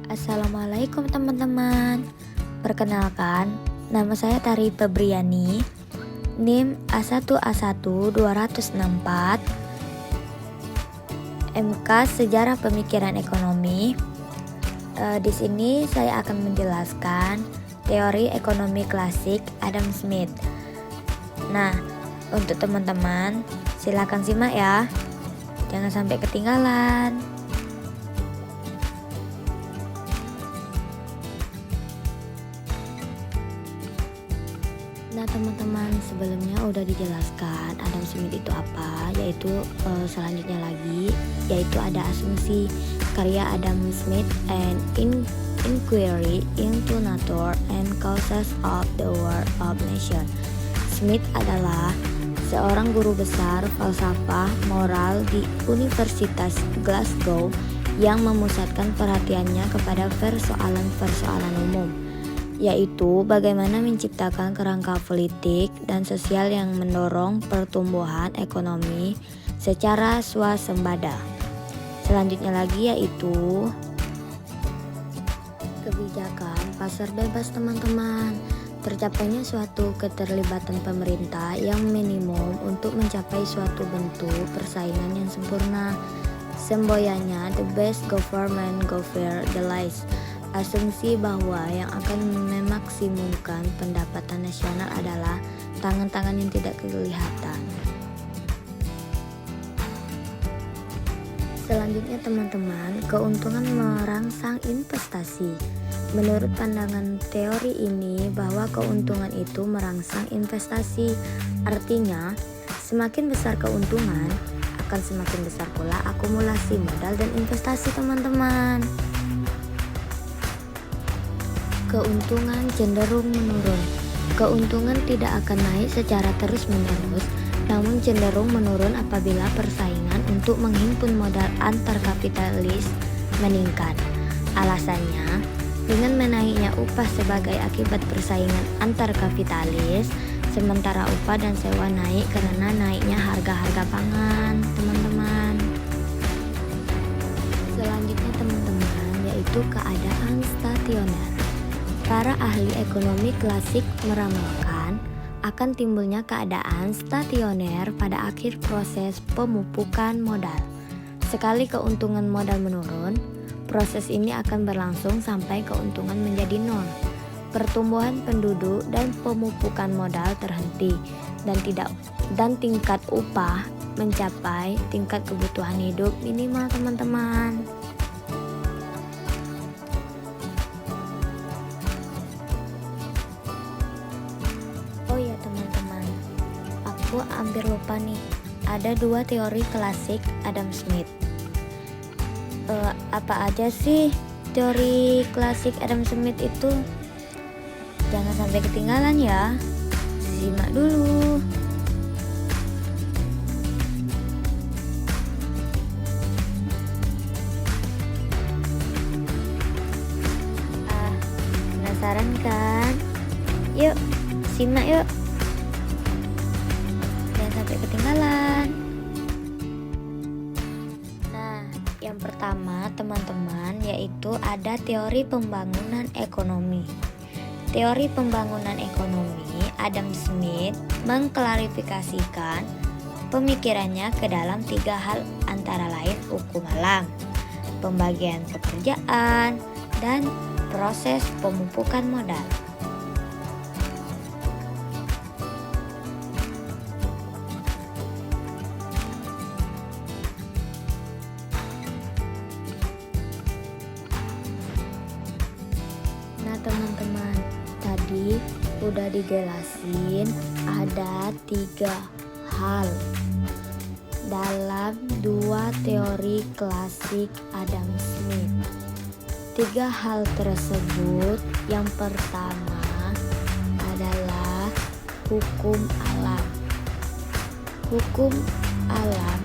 Assalamualaikum teman-teman. Perkenalkan, nama saya Tari Febriani, NIM A1A1-264, MK Sejarah Pemikiran Ekonomi. Di sini saya akan menjelaskan teori ekonomi klasik Adam Smith. Nah, untuk teman-teman, silakan simak ya. Jangan sampai ketinggalan. Nah teman-teman, sebelumnya udah dijelaskan Adam Smith itu apa, yaitu selanjutnya lagi yaitu ada asumsi karya Adam Smith and Inquiry into Nature and Causes of the War of Nation. Smith adalah seorang guru besar falsafah moral di Universitas Glasgow yang memusatkan perhatiannya kepada persoalan-persoalan umum, yaitu bagaimana menciptakan kerangka politik dan sosial yang mendorong pertumbuhan ekonomi secara swasembada. Selanjutnya lagi yaitu kebijakan pasar bebas teman-teman. Tercapainya suatu keterlibatan pemerintah yang minimum untuk mencapai suatu bentuk persaingan yang sempurna. Semboyannya the best government govern the least. Asumsi bahwa yang akan memaksimumkan pendapatan nasional adalah tangan-tangan yang tidak kelihatan. Selanjutnya teman-teman, keuntungan merangsang investasi. Menurut pandangan teori ini bahwa keuntungan itu merangsang investasi. Artinya, semakin besar keuntungan, akan semakin besar pula akumulasi modal dan investasi teman-teman. Keuntungan cenderung menurun. Keuntungan tidak akan naik secara terus-menerus, namun cenderung menurun apabila persaingan untuk menghimpun modal antar kapitalis meningkat. Alasannya, dengan menaiknya upah sebagai akibat persaingan antar kapitalis, sementara upah dan sewa naik karena naiknya harga-harga pangan, teman-teman. Selanjutnya teman-teman, yaitu keadaan stasioner. Para ahli ekonomi klasik meramalkan akan timbulnya keadaan stasioner pada akhir proses pemupukan modal. Sekali keuntungan modal menurun, proses ini akan berlangsung sampai keuntungan menjadi nol. Pertumbuhan penduduk dan pemupukan modal terhenti dan tingkat upah mencapai tingkat kebutuhan hidup minimal teman-teman. Oh ya teman-teman, aku hampir lupa nih, ada dua teori klasik Adam Smith. Apa aja sih teori klasik Adam Smith itu? Jangan sampai ketinggalan ya, simak dulu. Penasaran kan? Yuk, simak yuk. Jangan sampai ketinggalan. Yang pertama teman-teman, yaitu ada teori pembangunan ekonomi. Teori pembangunan ekonomi Adam Smith mengklarifikasikan pemikirannya ke dalam tiga hal, antara lain hukum alam, pembagian pekerjaan, dan proses pemupukan modal. Nah teman-teman, tadi udah dijelasin ada tiga hal dalam dua teori klasik Adam Smith. Tiga hal tersebut, yang pertama adalah hukum alam. Hukum alam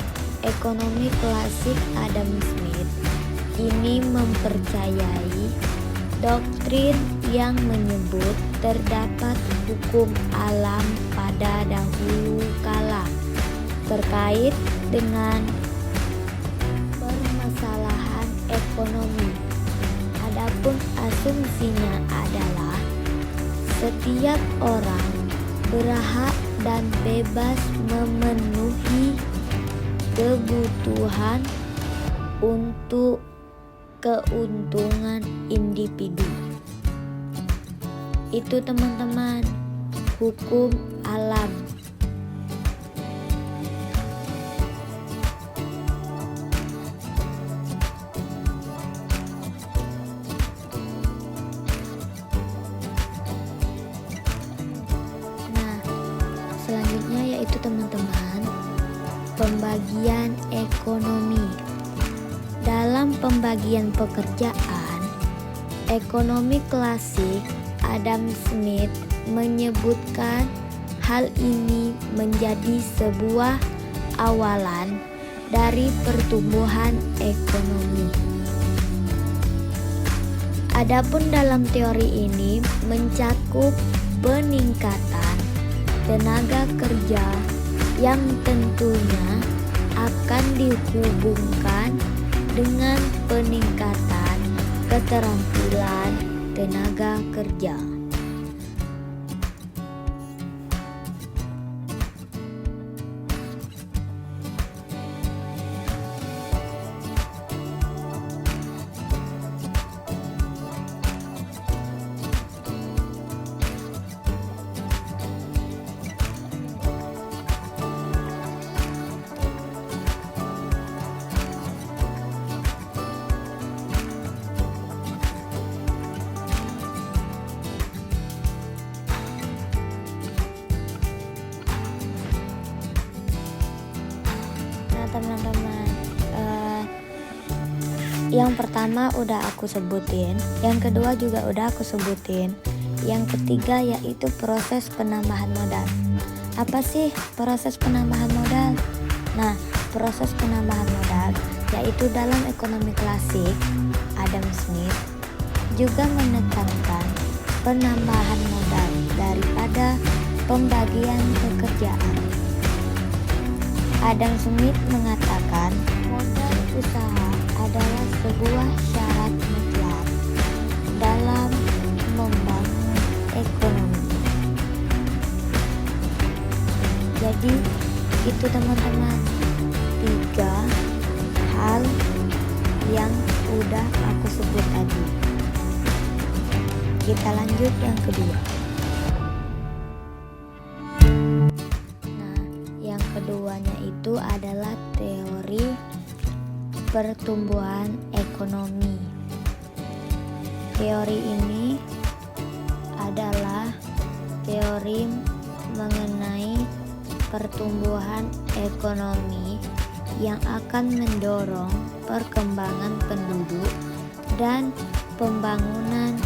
ekonomi klasik Adam Smith ini mempercayai doktrin yang menyebut terdapat hukum alam pada dahulu kala terkait dengan permasalahan ekonomi. Adapun asumsinya adalah setiap orang berhak dan bebas memenuhi kebutuhan untuk keuntungan individu. Itu teman-teman, hukum alam. Nah, selanjutnya yaitu teman-teman, pembagian ekonomi. Dalam pembagian pekerjaan, ekonomi klasik Adam Smith menyebutkan hal ini menjadi sebuah awalan dari pertumbuhan ekonomi. Adapun dalam teori ini mencakup peningkatan tenaga kerja yang tentunya akan dihubungkan dengan peningkatan keterampilan tenaga kerja. Teman-teman, yang pertama udah aku sebutin, yang kedua juga udah aku sebutin, yang ketiga yaitu proses penambahan modal. Apa sih proses penambahan modal? Nah, proses penambahan modal yaitu dalam ekonomi klasik Adam Smith juga menekankan penambahan modal daripada pembagian pekerjaan. Adam Smith mengatakan modal usaha adalah sebuah syarat mutlak dalam membangun ekonomi. Jadi itu teman-teman, 3 hal yang udah aku sebut tadi. Kita lanjut yang kedua. Keduanya itu adalah teori pertumbuhan ekonomi. Teori ini adalah teori mengenai pertumbuhan ekonomi yang akan mendorong perkembangan penduduk dan pembangunan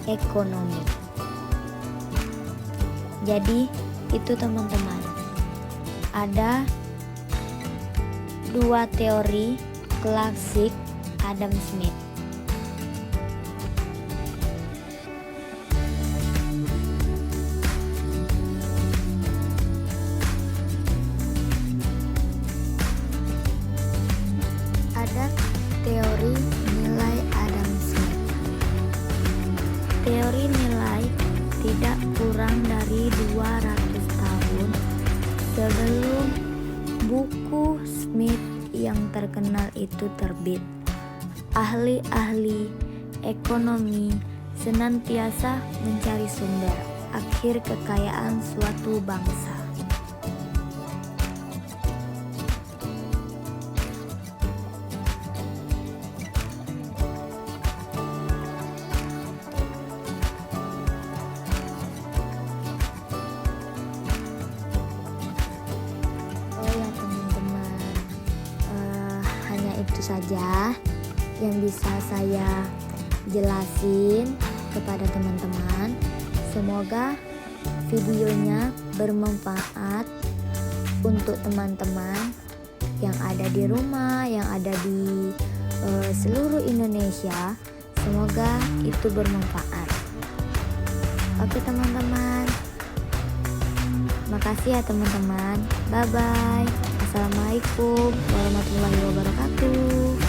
ekonomi. Jadi itu teman-teman, ada 2 teori klasik Adam Smith. Ada teori nilai Adam Smith. Teori nilai tidak kurang dari 200 tahun sebelum buku Smith yang terkenal itu terbit. Ahli-ahli ekonomi senantiasa mencari sumber akhir kekayaan suatu bangsa. Itu saja yang bisa saya jelasin kepada teman-teman. Semoga videonya bermanfaat untuk teman-teman yang ada di rumah, yang ada di seluruh Indonesia. Semoga itu bermanfaat. Oke teman-teman, makasih ya teman-teman. Bye bye. Assalamualaikum warahmatullahi wabarakatuh.